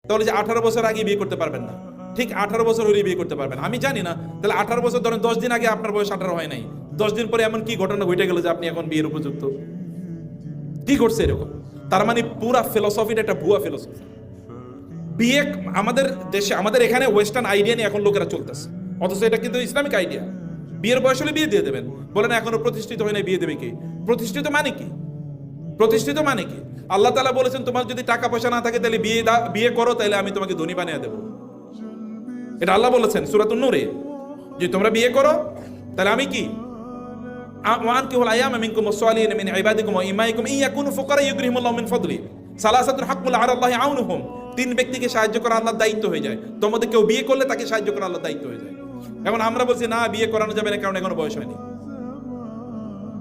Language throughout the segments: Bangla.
তাহলে যে 18 বছর আগে বিয়ে করতে পারবেন না, ঠিক 18 বছর হলে বিয়ে করতে পারবেন। আমি জানি না, তাহলে 18 বছর ধরেন 10 দিন আগে আপনার বয়স 18 হয় নাই, 10 দিন পরে এমন কি ঘটনা ঘটে গেল যে আপনি এখন বিয়ের উপযুক্ত? কি করছে এরকম? তার মানে পুরা ফিলোসফিটা একটা ভুয়া ফিলোসফি। বিয়ে আমাদের দেশে, আমাদের এখানে ওয়েস্টার্ন আইডিয়া নিয়ে এখন লোকেরা চলতেছে, অথচ এটা কিন্তু ইসলামিক আইডিয়া। বিয়ের বয়স হলে বিয়ে দিয়ে দেবেন, বলেন এখনো প্রতিষ্ঠিত হয় না, বিয়ে দেবে কি? প্রতিষ্ঠিত মানে কি? প্রতিষ্ঠিত মানে কি? আল্লাহ তাআলা বলেছেন তোমার যদি টাকা পয়সা না থাকে তাহলে বিয়ে করো, তাহলে আমি তোমাকে ধনী বানিয়ে দেবো। এটা আল্লাহ বলেছেন সূরাতুন নূরে, যে তোমরা বিয়ে করো তাহলে আমি কি, ওয়ানকিহুল আয়ামা মিনকুম ওয়াস-সালিহিনা মিন ইবাদিকুম ওয়া ইমাইকুম ইন ইয়াকুনু ফুকারা ইউগনিহিমুল্লাহু মিন ফাদলি সালাসাতুন হাক্কুন আলাল্লাহি আউনুহুম। তিন ব্যক্তিকে সাহায্য করা আল্লাহর দায়িত্ব হয়ে যায়। তোমাদের কেউ বিয়ে করলে তাকে সাহায্য করা আল্লাহর দায়িত্ব হয়ে যায়। এখন আমরা বলছি না, বিয়ে করানো যাবে না, কারণ এখনো বয়স হয়নি।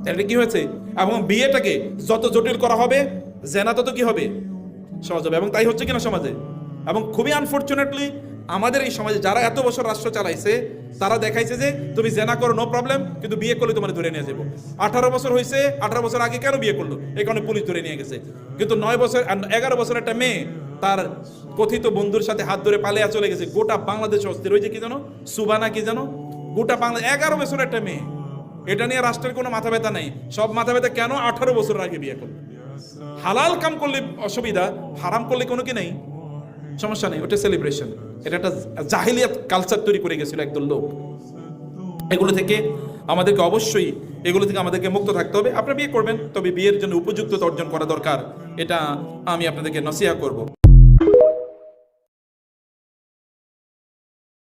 এটা কি হয়েছে? এবং বিয়েটাকে যত জটিল করা হবে, জেনা তত কি হবে, সহজ হবে। এবং তাই হচ্ছে কিনা সমাজে। এবং খুবই আনফরচুনেটলি আমাদের এই সমাজে যারা এত বছর রাষ্ট্র চালাইছে, তারা দেখাইছে যে তুমি জেনা করো নো প্রবলেম, কিন্তু বিয়ে করলে তোমার ধরে নিয়ে যাবো। 18 বছর হয়েছে, 18 বছর আগে কেন বিয়ে করলো, এই কারণে পুলিশ ধরে নিয়ে গেছে। কিন্তু 9 বছর 11 বছর একটা মেয়ে তার কথিত বন্ধুর সাথে হাত ধরে পালিয়ে চলে গেছে, গোটা বাংলাদেশ অস্থির হয়েছে। কি জানো, সুবানা কি জানো, গোটা বাংলা 11 বছর একটা মেয়ে। এটা নিয়ে রাষ্ট্রের কোনো মাথা ব্যথা নেই, সব মাথা ব্যথা কেন 18 বছর আগে বিয়ে করলো। হালাল কাম করলে অসুবিধা, হারাম করলে কোনো কি নেই, সমস্যা নেই, ওটা সেলিব্রেশন। এটা একটা জাহিলিয়াত কালচার তৈরি করে গেছিল একদল লোক। এগুলো থেকে আমাদেরকে অবশ্যই আমাদেরকে মুক্ত থাকতে হবে। আপনারা বিয়ে করবেন, তবে বিয়ের জন্য উপযুক্ততা অর্জন করা দরকার, এটা আমি আপনাদেরকে নসিহত করব।